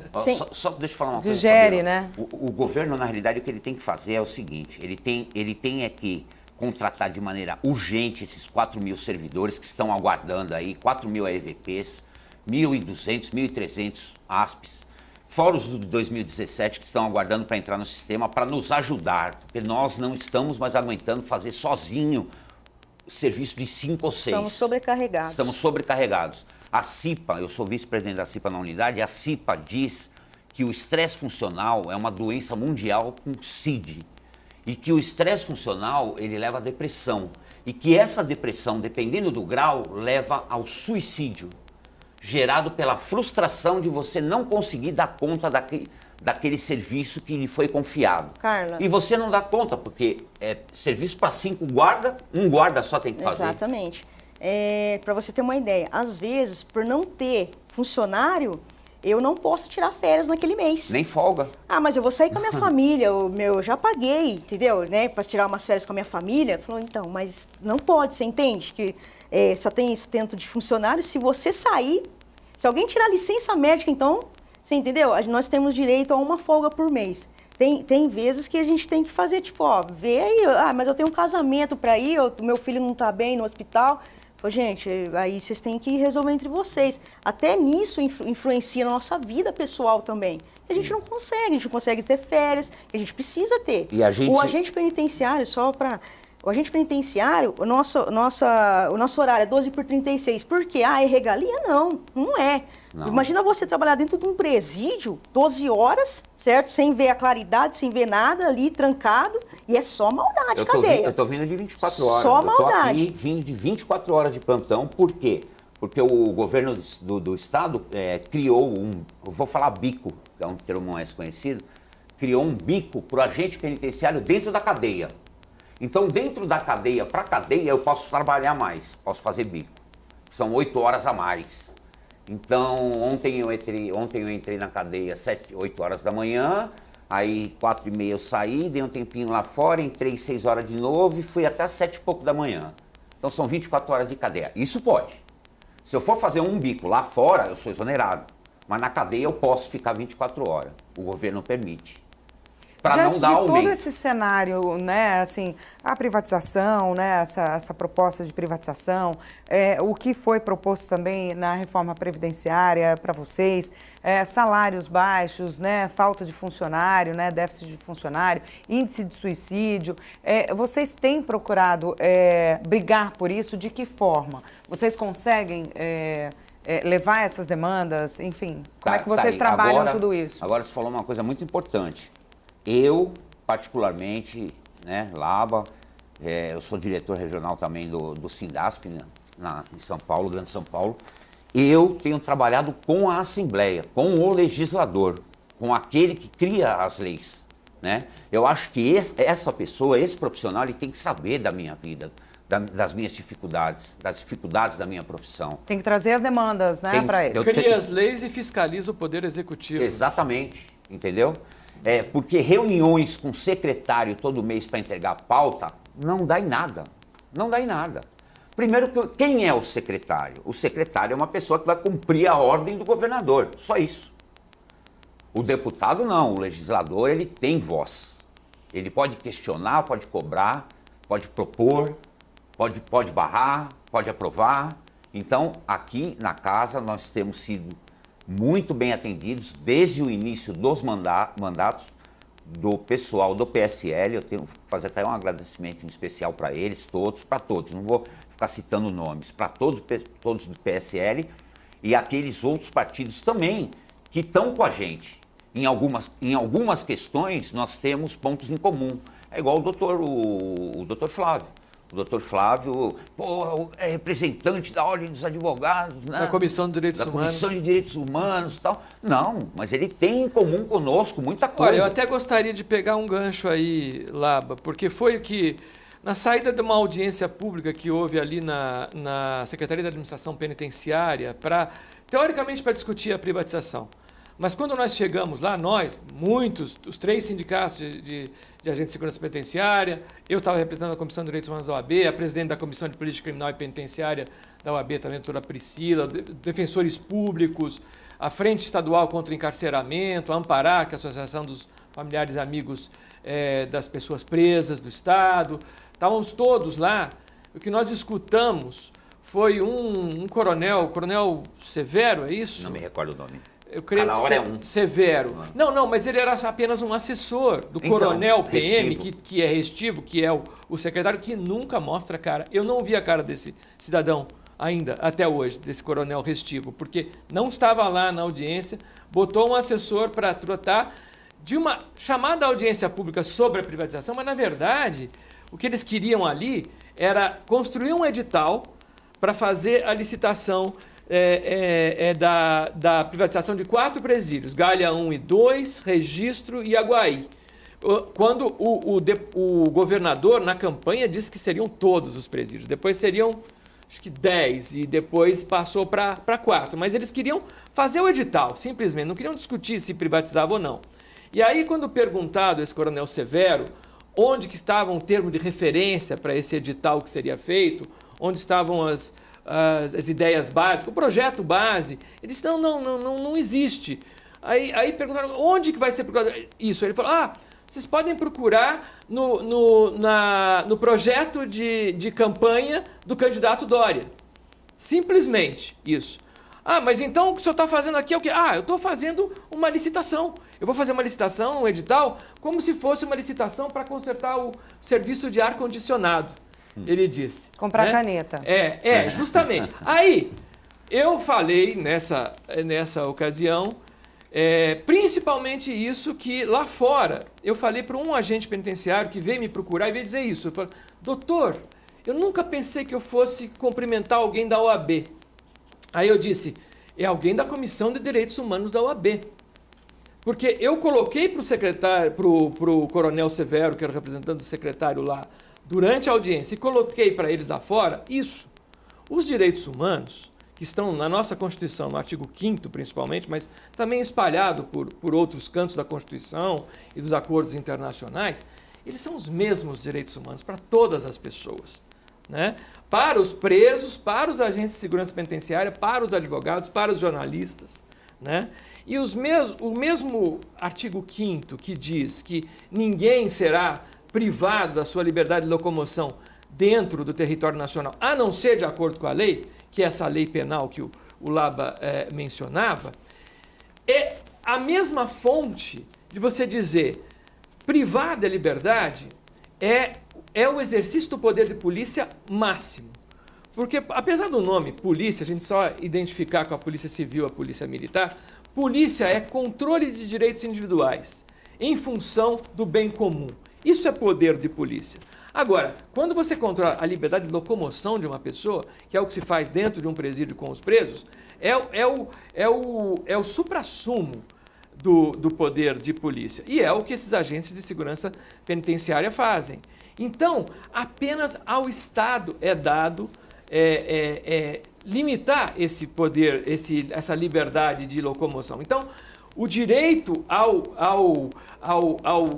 Só deixa eu falar uma coisa. Digere, né? O governo, na realidade, o que ele tem que fazer é o seguinte, ele tem que contratar de maneira urgente esses 4.000 servidores que estão aguardando aí, 4.000 EVPs, 1.200, 1.300 ASPs, fora os de 2017 que estão aguardando para entrar no sistema para nos ajudar, porque nós não estamos mais aguentando fazer sozinho serviço de 5 ou 6. Estamos sobrecarregados. A CIPA, eu sou vice-presidente da CIPA na unidade, a CIPA diz que o estresse funcional é uma doença mundial com CID. E que o estresse funcional, ele leva à depressão. E que essa depressão, dependendo do grau, leva ao suicídio. Gerado pela frustração de você não conseguir dar conta daquele serviço que lhe foi confiado. Carla. E você não dá conta, porque serviço para 5 guarda, um guarda só tem que fazer. Exatamente. Para você ter uma ideia, às vezes, por não ter funcionário, eu não posso tirar férias naquele mês. Nem folga. Mas eu vou sair com a minha família, eu já paguei, entendeu? Né, para tirar umas férias com a minha família. Falou, então, mas não pode, você entende? Que só tem esse tanto de funcionário, se você sair, se alguém tirar licença médica, então, você entendeu? Nós temos direito a uma folga por mês. Tem vezes que a gente tem que fazer, tipo, vê aí, mas eu tenho um casamento para ir, o meu filho não tá bem no hospital. Gente, aí vocês têm que resolver entre vocês. Até nisso influencia na nossa vida pessoal também. A gente não consegue ter férias, que a gente precisa ter. E o agente penitenciário, o agente penitenciário, o nosso horário é 12 por 36. Por quê? É regalia? Não é. Não. Imagina você trabalhar dentro de um presídio, 12 horas, certo? Sem ver a claridade, sem ver nada, ali trancado, e é só maldade, cadeia. Eu tô vindo de 24 horas. Só eu maldade. tô aqui vindo de 24 horas de plantão, por quê? Porque o governo do estado criou eu vou falar bico, que é um termo mais conhecido, criou um bico para o agente penitenciário dentro da cadeia. Então, dentro da cadeia, para cadeia, eu posso trabalhar mais, posso fazer bico. São 8 horas a mais. Então, ontem eu entrei na cadeia 8 horas da manhã, aí 4h30 eu saí, dei um tempinho lá fora, entrei 6 horas de novo e fui até 7 e pouco da manhã. Então, são 24 horas de cadeia. Isso pode. Se eu for fazer um bico lá fora, eu sou exonerado. Mas na cadeia eu posso ficar 24 horas. O governo permite. Para não dar aumento. Todo esse cenário, né, assim, a privatização, né, essa proposta de privatização, o que foi proposto também na reforma previdenciária para vocês, salários baixos, né, falta de funcionário, né, déficit de funcionário, índice de suicídio, vocês têm procurado brigar por isso? De que forma? Vocês conseguem levar essas demandas? Enfim, como é que vocês trabalham agora, tudo isso? Agora você falou uma coisa muito importante. Eu, particularmente, né, Laba, eu sou diretor regional também do Sindasp, né, em São Paulo, Grande São Paulo. Eu tenho trabalhado com a Assembleia, com o legislador, com aquele que cria as leis, né? Eu acho que essa pessoa, esse profissional, ele tem que saber da minha vida, das minhas dificuldades, das dificuldades da minha profissão. Tem que trazer as demandas, né, para ele. Cria as leis e fiscaliza o Poder Executivo. Exatamente, entendeu? Porque reuniões com o secretário todo mês para entregar pauta não dá em nada. Não dá em nada. Primeiro, quem é o secretário? O secretário é uma pessoa que vai cumprir a ordem do governador. Só isso. O deputado não. O legislador, ele tem voz. Ele pode questionar, pode cobrar, pode propor, pode barrar, pode aprovar. Então, aqui na casa, nós temos sido muito bem atendidos desde o início dos mandatos do pessoal do PSL. Eu tenho que fazer até um agradecimento em especial para eles, para todos, não vou ficar citando nomes, para todos do PSL e aqueles outros partidos também que estão com a gente. Em algumas questões nós temos pontos em comum. É igual o doutor Flávio. O doutor Flávio, é representante da Ordem dos Advogados, né? Da Comissão de Direitos Humanos. Da Comissão de Direitos Humanos e tal. Não, mas ele tem em comum conosco muita coisa. Olha, eu até gostaria de pegar um gancho aí, Laba, porque foi o que, na saída de uma audiência pública que houve ali na Secretaria da Administração Penitenciária, teoricamente para discutir a privatização. Mas quando nós chegamos lá, muitos, os 3 sindicatos de agentes de segurança penitenciária, eu estava representando a Comissão de Direitos Humanos da OAB, a presidente da Comissão de Política Criminal e Penitenciária da OAB, também a doutora Priscila, defensores públicos, a Frente Estadual contra o Encarceramento, a Amparar, que é a Associação dos Familiares e Amigos das Pessoas Presas do Estado. Estávamos todos lá. O que nós escutamos foi um coronel Severo, é isso? Não me recordo o nome. Eu creio que Severo. Não, mas ele era apenas um assessor do coronel PM, que é restivo, que é o secretário, que nunca mostra a cara. Eu não vi a cara desse cidadão ainda, até hoje, desse coronel restivo, porque não estava lá na audiência, botou um assessor para tratar de uma chamada audiência pública sobre a privatização, mas, na verdade, o que eles queriam ali era construir um edital para fazer a licitação da privatização de 4 presídios, Galha 1 e 2, Registro e Aguaí. Quando o governador, na campanha, disse que seriam todos os presídios, depois seriam, acho que 10, e depois passou para 4. Mas eles queriam fazer o edital, simplesmente, não queriam discutir se privatizava ou não. E aí, quando perguntado esse coronel Severo, onde que estavam o termo de referência para esse edital que seria feito, onde estavam as ideias básicas, o projeto base, ele disse, não existe. Aí perguntaram, onde que vai ser isso? Ele falou, vocês podem procurar no projeto de campanha do candidato Dória. Simplesmente isso. Mas então o que o senhor está fazendo aqui é o quê? Eu estou fazendo uma licitação. Eu vou fazer uma licitação, um edital, como se fosse uma licitação para consertar o serviço de ar-condicionado. Ele disse. Comprar caneta. Justamente. Aí, eu falei nessa ocasião, principalmente isso que lá fora, eu falei para um agente penitenciário que veio me procurar e veio dizer isso. Eu falei, doutor, eu nunca pensei que eu fosse cumprimentar alguém da OAB. Aí eu disse, é alguém da Comissão de Direitos Humanos da OAB. Porque eu coloquei para o secretário, para o coronel Severo, que era o representante do secretário lá, durante a audiência, e coloquei para eles lá fora isso. Os direitos humanos, que estão na nossa Constituição, no artigo 5º principalmente, mas também espalhado por outros cantos da Constituição e dos acordos internacionais, eles são os mesmos direitos humanos para todas as pessoas, né? Para os presos, para os agentes de segurança penitenciária, para os advogados, para os jornalistas, né? E o mesmo artigo 5º que diz que ninguém será privado da sua liberdade de locomoção dentro do território nacional, a não ser de acordo com a lei, que é essa lei penal que o Laba mencionava, é a mesma fonte de você dizer privar da liberdade é o exercício do poder de polícia máximo. Porque, apesar do nome polícia, a gente só identificar com a polícia civil, a polícia militar, polícia é controle de direitos individuais em função do bem comum. Isso é poder de polícia. Agora, quando você controla a liberdade de locomoção de uma pessoa, que é o que se faz dentro de um presídio com os presos, é o suprassumo do poder de polícia. E é o que esses agentes de segurança penitenciária fazem. Então, apenas ao Estado é dado limitar esse poder, essa liberdade de locomoção. Então, o direito ao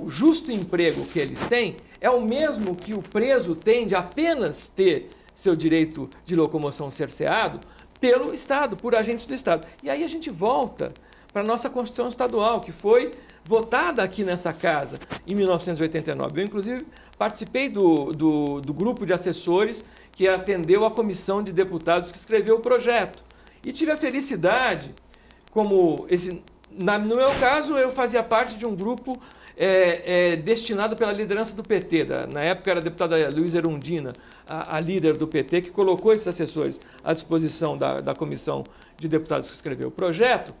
justo emprego que eles têm é o mesmo que o preso tem de apenas ter seu direito de locomoção cerceado pelo Estado, por agentes do Estado. E aí a gente volta para a nossa Constituição Estadual, que foi votada aqui nessa casa em 1989. Eu, inclusive, participei do grupo de assessores que atendeu a comissão de deputados que escreveu o projeto. E tive a felicidade, no meu caso, eu fazia parte de um grupo destinado pela liderança do PT. Na época era a deputada Luísa Erundina, a líder do PT, que colocou esses assessores à disposição da comissão de deputados que escreveu o projeto.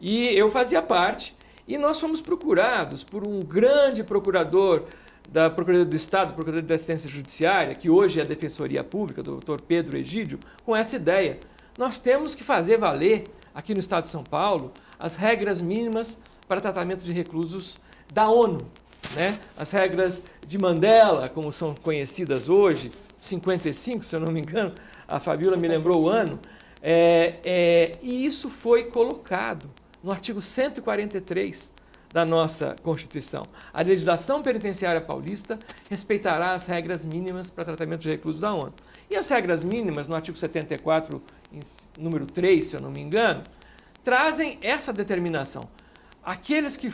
E eu fazia parte, e nós fomos procurados por um grande procurador da Procuradoria do Estado, Procuradoria de Assistência Judiciária, que hoje é a Defensoria Pública, do Dr. Pedro Egídio, com essa ideia. Nós temos que fazer valer, aqui no Estado de São Paulo, as regras mínimas para tratamento de reclusos da ONU, né? As regras de Mandela, como são conhecidas hoje, 55, se eu não me engano, a Fabíola me lembrou o ano, e isso foi colocado no artigo 143 da nossa Constituição. A legislação penitenciária paulista respeitará as regras mínimas para tratamento de reclusos da ONU. E as regras mínimas, no artigo 74, número 3, se eu não me engano, trazem essa determinação. Aqueles que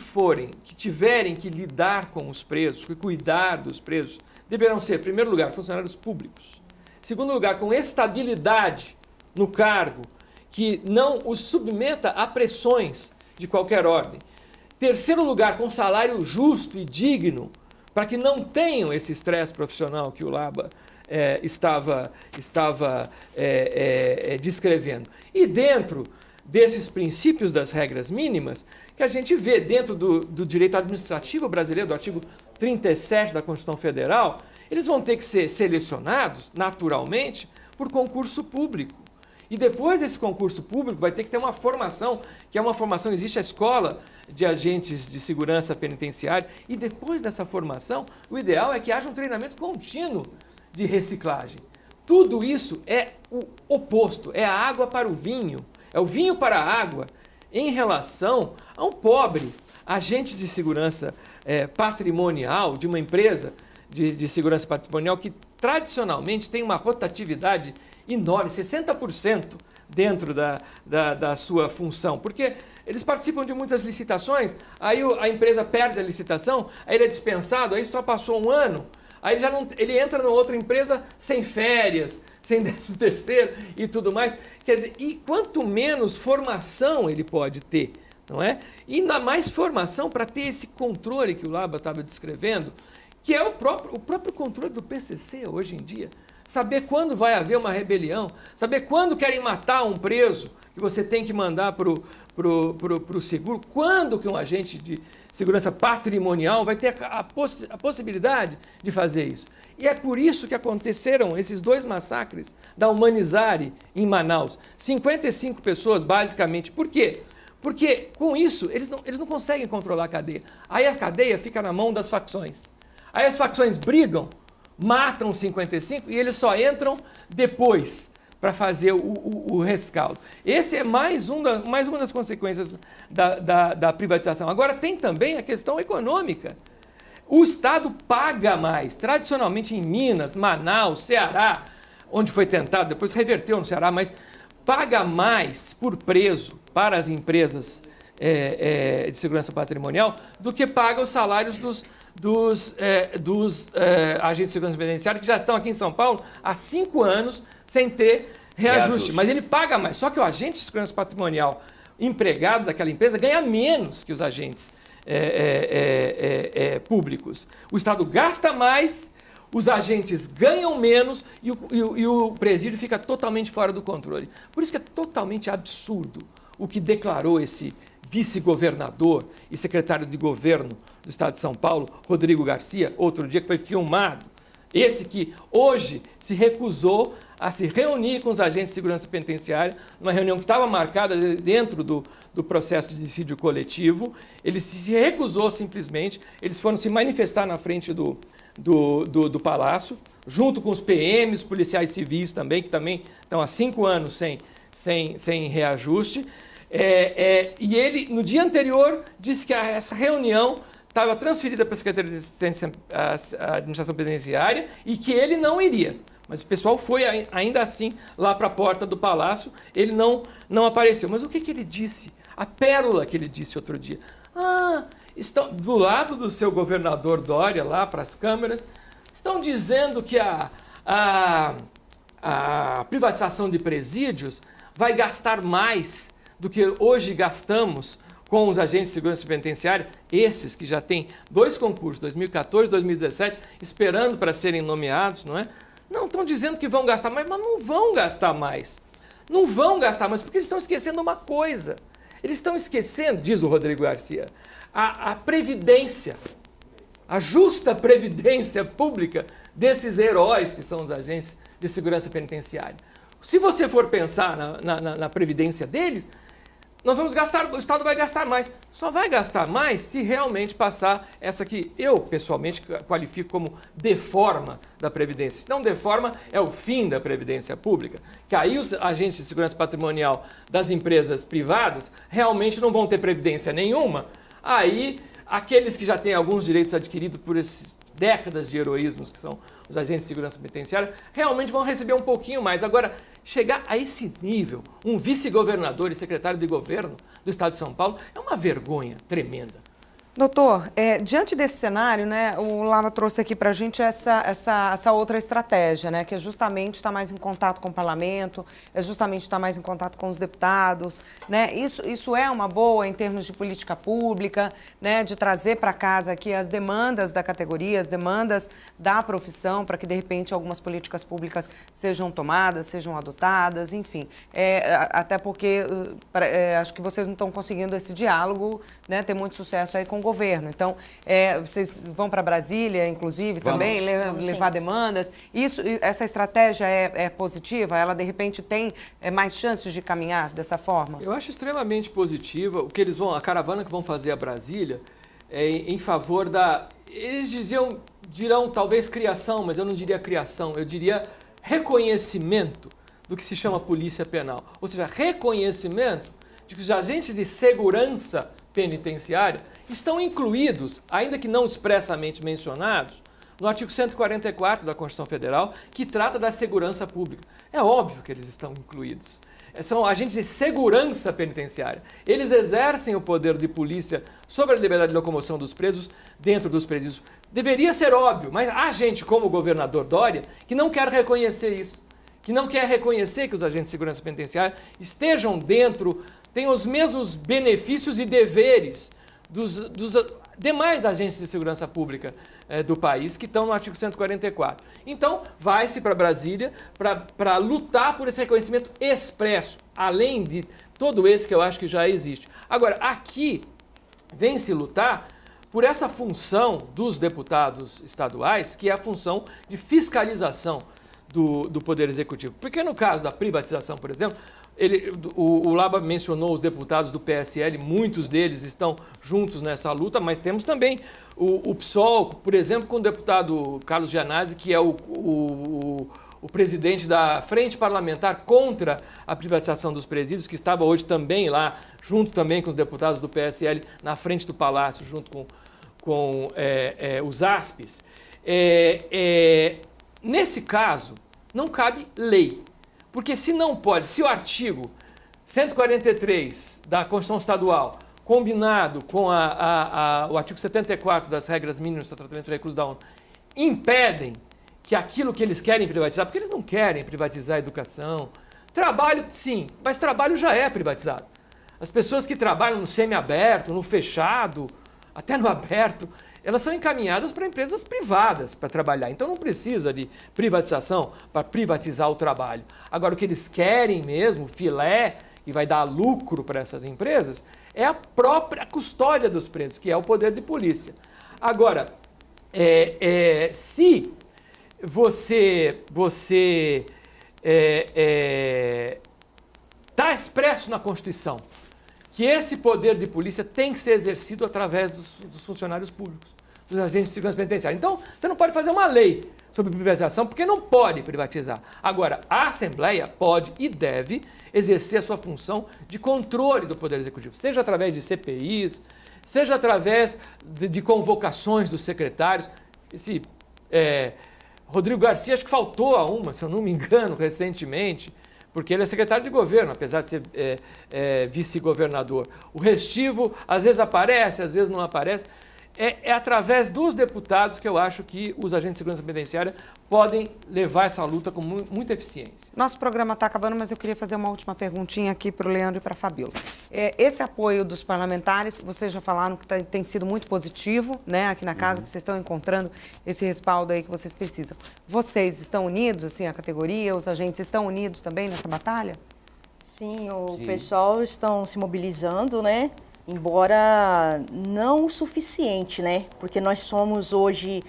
tiverem que lidar com os presos, que cuidar dos presos, deverão ser, em primeiro lugar, funcionários públicos. Em segundo lugar, com estabilidade no cargo, que não os submeta a pressões de qualquer ordem. Terceiro lugar, com salário justo e digno, para que não tenham esse estresse profissional que o Laba estava descrevendo. E dentro desses princípios das regras mínimas, que a gente vê dentro do direito administrativo brasileiro, do artigo 37 da Constituição Federal, eles vão ter que ser selecionados, naturalmente, por concurso público. E depois desse concurso público vai ter que ter uma formação, que é uma formação, existe a escola de agentes de segurança penitenciária, e depois dessa formação, o ideal é que haja um treinamento contínuo de reciclagem. Tudo isso é o oposto, é a água para o vinho, é o vinho para a água em relação a um pobre agente de segurança patrimonial de uma empresa de segurança patrimonial que tradicionalmente tem uma rotatividade enorme, 60% dentro da sua função, porque eles participam de muitas licitações, aí a empresa perde a licitação, aí ele é dispensado, aí só passou um ano, aí ele entra numa outra empresa sem férias, sem 13º e tudo mais. Quer dizer, e quanto menos formação ele pode ter, não é? E ainda mais formação para ter esse controle que o Laba estava descrevendo, que é o próprio controle do PCC hoje em dia. saber quando vai haver uma rebelião, saber quando querem matar um preso, que você tem que mandar para o seguro, quando que um agente de segurança patrimonial vai ter a possibilidade de fazer isso. E é por isso que aconteceram esses 2 massacres da Humanizare em Manaus. 55 pessoas, basicamente. Por quê? Porque, com isso, eles não conseguem controlar a cadeia. Aí a cadeia fica na mão das facções. Aí as facções brigam, matam 55 e eles só entram depois para fazer o rescaldo. Esse é mais uma das consequências da privatização. Agora, tem também a questão econômica. O Estado paga mais. Tradicionalmente em Minas, Manaus, Ceará, onde foi tentado, depois reverteu no Ceará, mas paga mais por preso para as empresas de segurança patrimonial do que paga os salários dos agentes de segurança penitenciária que já estão aqui em São Paulo há 5 anos sem ter reajuste. Mas ele paga mais. Só que o agente de segurança patrimonial empregado daquela empresa ganha menos que os agentes públicos. O Estado gasta mais, os agentes ganham menos e o presídio fica totalmente fora do controle. Por isso que é totalmente absurdo o que declarou esse vice-governador e secretário de governo do Estado de São Paulo, Rodrigo Garcia, outro dia que foi filmado. Esse que hoje se recusou a se reunir com os agentes de segurança penitenciária, numa reunião que estava marcada dentro do processo de dissídio coletivo. Ele se recusou simplesmente, eles foram se manifestar na frente do Palácio, junto com os PMs, policiais civis também, que também estão há 5 anos sem reajuste. E ele, no dia anterior, disse que essa reunião estava transferida para a Secretaria de Assistência à Administração Penitenciária e que ele não iria. Mas o pessoal foi ainda assim lá para a porta do Palácio, ele não apareceu. Mas o que ele disse? A pérola que ele disse outro dia. Estão do lado do seu governador Dória, lá para as câmeras, estão dizendo que a privatização de presídios vai gastar mais do que hoje gastamos com os agentes de segurança penitenciária, esses que já têm 2 concursos, 2014 e 2017, esperando para serem nomeados, não é? Não estão dizendo que vão gastar mais, mas não vão gastar mais. Não vão gastar mais, porque eles estão esquecendo uma coisa. Eles estão esquecendo, diz o Rodrigo Garcia, a previdência, a justa previdência pública desses heróis que são os agentes de segurança penitenciária. Se você for pensar na previdência deles, nós vamos gastar, o Estado vai gastar mais. Só vai gastar mais se realmente passar essa que eu, pessoalmente, qualifico como deforma da Previdência. Se não deforma, é o fim da Previdência Pública. Que aí os agentes de segurança patrimonial das empresas privadas realmente não vão ter previdência nenhuma. Aí, aqueles que já têm alguns direitos adquiridos por esses décadas de heroísmos, que são os agentes de segurança penitenciária, realmente vão receber um pouquinho mais. Agora, chegar a esse nível, um vice-governador e secretário de governo do Estado de São Paulo, é uma vergonha tremenda. Doutor, diante desse cenário, né, o Lava trouxe aqui para a gente essa outra estratégia, né, que é justamente estar mais em contato com o parlamento, é justamente estar mais em contato com os deputados, né, isso é uma boa em termos de política pública, né, de trazer para casa aqui as demandas da categoria, as demandas da profissão, para que de repente algumas políticas públicas sejam tomadas, sejam adotadas, enfim, até porque acho que vocês não estão conseguindo esse diálogo, né, ter muito sucesso aí com o governo. Então, vocês vão para Brasília, inclusive, também, levar demandas. Essa estratégia é positiva? Ela, de repente, tem mais chances de caminhar dessa forma? Eu acho extremamente positiva. O que a caravana que vão fazer a Brasília é em favor da... Eles dirão talvez criação, mas eu não diria criação, eu diria reconhecimento do que se chama polícia penal. Ou seja, reconhecimento de que os agentes de segurança penitenciária estão incluídos, ainda que não expressamente mencionados, no artigo 144 da Constituição Federal, que trata da segurança pública. É óbvio que eles estão incluídos. São agentes de segurança penitenciária. Eles exercem o poder de polícia sobre a liberdade de locomoção dos presos dentro dos presídios. Deveria ser óbvio, mas há gente como o governador Dória que não quer reconhecer isso, que não quer reconhecer que os agentes de segurança penitenciária estejam dentro, tenham os mesmos benefícios e deveres dos demais agentes de segurança pública do país que estão no artigo 144. Então, vai-se para Brasília para lutar por esse reconhecimento expresso, além de todo esse que eu acho que já existe. Agora, aqui vem-se lutar por essa função dos deputados estaduais, que é a função de fiscalização do Poder Executivo. Porque no caso da privatização, por exemplo, o Laba mencionou os deputados do PSL, muitos deles estão juntos nessa luta, mas temos também o PSOL, por exemplo, com o deputado Carlos Gianazzi, que é o presidente da Frente Parlamentar contra a privatização dos presídios, que estava hoje também lá, junto também com os deputados do PSL, na frente do Palácio, junto com os ASPs. Nesse caso, não cabe lei. Porque se não pode, se o artigo 143 da Constituição Estadual, combinado com o artigo 74 das regras mínimas para tratamento de recursos da ONU, impedem que aquilo que eles querem privatizar, porque eles não querem privatizar a educação, trabalho sim, mas trabalho já é privatizado. As pessoas que trabalham no semiaberto, no fechado, até no aberto, elas são encaminhadas para empresas privadas para trabalhar. Então não precisa de privatização para privatizar o trabalho. Agora, o que eles querem mesmo, filé, que vai dar lucro para essas empresas, é a própria custódia dos presos, que é o poder de polícia. Agora, se você está expresso na Constituição que esse poder de polícia tem que ser exercido através dos funcionários públicos, dos agentes de segurança penitenciária. Então, você não pode fazer uma lei sobre privatização, porque não pode privatizar. Agora, a Assembleia pode e deve exercer a sua função de controle do Poder Executivo, seja através de CPIs, seja através de convocações dos secretários. Rodrigo Garcia, acho que faltou a uma, se eu não me engano, recentemente, porque ele é secretário de governo, apesar de ser vice-governador. O Restivo, às vezes aparece, às vezes não aparece. É através dos deputados que eu acho que os agentes de segurança penitenciária podem levar essa luta com muita eficiência. Nosso programa está acabando, mas eu queria fazer uma última perguntinha aqui para o Leandro e para a Fabíola. Esse apoio dos parlamentares, vocês já falaram que tem sido muito positivo, né, aqui na casa, que vocês estão encontrando esse respaldo aí que vocês precisam. Vocês estão unidos, assim, a categoria, os agentes estão unidos também nessa batalha? Sim, o pessoal estão se mobilizando, né? Embora não o suficiente, né? Porque nós somos hoje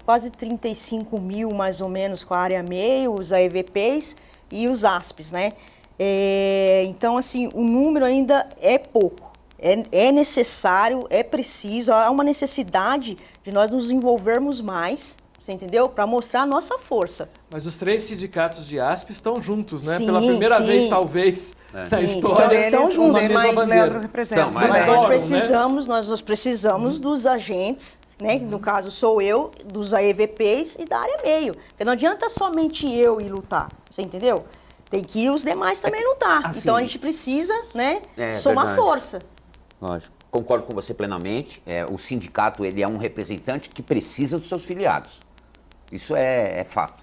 quase 35 mil, mais ou menos, com a área meio, os AEVPs e os ASPs, né? Então, assim, o número ainda é pouco. É necessário, é preciso, há uma necessidade de nós nos envolvermos mais, você entendeu? Para mostrar a nossa força. Mas os 3 sindicatos de ASP estão juntos, né? Sim, pela primeira vez, talvez, na história. Estão juntos, mas nós precisamos dos agentes, né? No caso sou eu, dos AEVPs e da área meio. Porque não adianta somente eu ir lutar, você entendeu? Tem que os demais também lutar. Assim, então a gente precisa, né, somar verdade. força. Lógico. Concordo com você plenamente. O sindicato ele é um representante que precisa dos seus filiados. Isso é fato.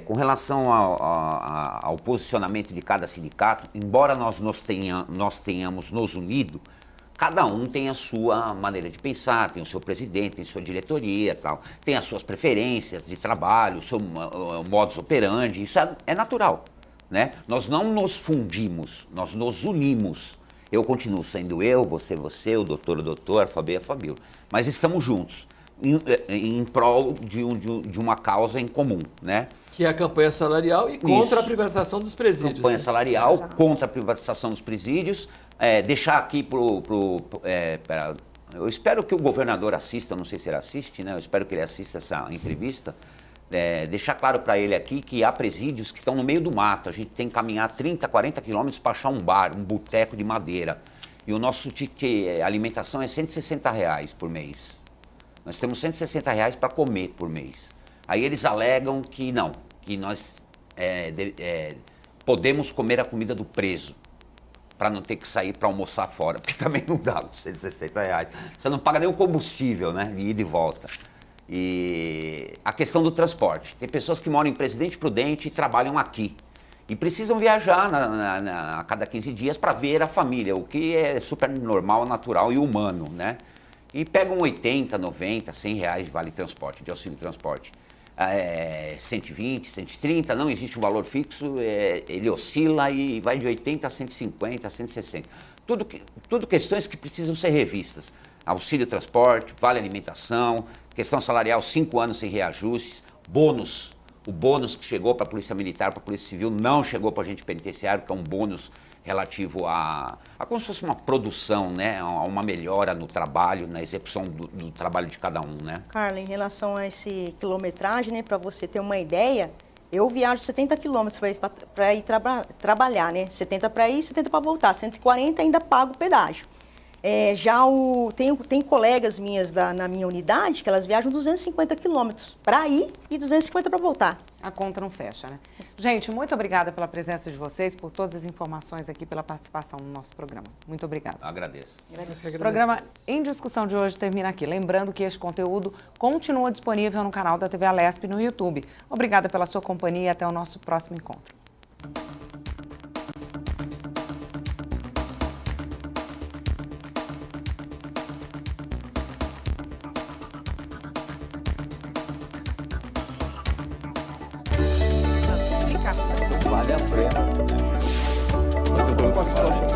Com relação ao posicionamento de cada sindicato, embora nós tenhamos nos unido, cada um tem a sua maneira de pensar, tem o seu presidente, tem a sua diretoria, tal, tem as suas preferências de trabalho, o seu modus operandi, isso é natural, né? Nós não nos fundimos, nós nos unimos. Eu continuo sendo eu, você, o doutor, a Fabi, a Fabíola. Mas estamos juntos, em prol de uma causa em comum, né? Que é a campanha salarial e contra a privatização dos presídios. Campanha salarial, contra a privatização dos presídios. Deixar aqui eu espero que o governador assista, não sei se ele assiste, né? Eu espero que ele assista essa entrevista. Deixar claro para ele aqui que há presídios que estão no meio do mato. A gente tem que caminhar 30, 40 quilômetros para achar um bar, um boteco de madeira. E o nosso ticket alimentação é R$160 por mês. Nós temos R$160 para comer por mês. Aí eles alegam que não, que nós podemos comer a comida do preso, para não ter que sair para almoçar fora, porque também não dá com R$160. Você não paga nem o combustível, né, de ida e volta. E a questão do transporte. Tem pessoas que moram em Presidente Prudente e trabalham aqui. E precisam viajar a cada 15 dias para ver a família, o que é super normal, natural e humano, né? e pegam 80, 90, 100 reais de vale transporte, de auxílio transporte. 120, 130, não existe um valor fixo, ele oscila e vai de 80 a 150, a 160. Tudo questões que precisam ser revistas. Auxílio transporte, vale alimentação, questão salarial, 5 anos sem reajustes, bônus. O bônus que chegou para a Polícia Militar, para a Polícia Civil, não chegou para a agente penitenciário, que é um bônus relativo a como se fosse uma produção, né? A uma melhora no trabalho, na execução do trabalho de cada um, né? Carla, em relação a esse quilometragem, né, para você ter uma ideia, eu viajo 70 quilômetros para ir trabalhar, né? 70 para ir, 70 para voltar, 140 ainda pago o pedágio. Tem colegas minhas na minha unidade que elas viajam 250 quilômetros para ir e 250 para voltar. A conta não fecha, né? Gente, muito obrigada pela presença de vocês, por todas as informações aqui, pela participação no nosso programa. Muito obrigada. Agradeço. O programa Em Discussão de hoje termina aqui. Lembrando que este conteúdo continua disponível no canal da TV Alesp no YouTube. Obrigada pela sua companhia e até o nosso próximo encontro. Vale a pena. Muito bom com a situação.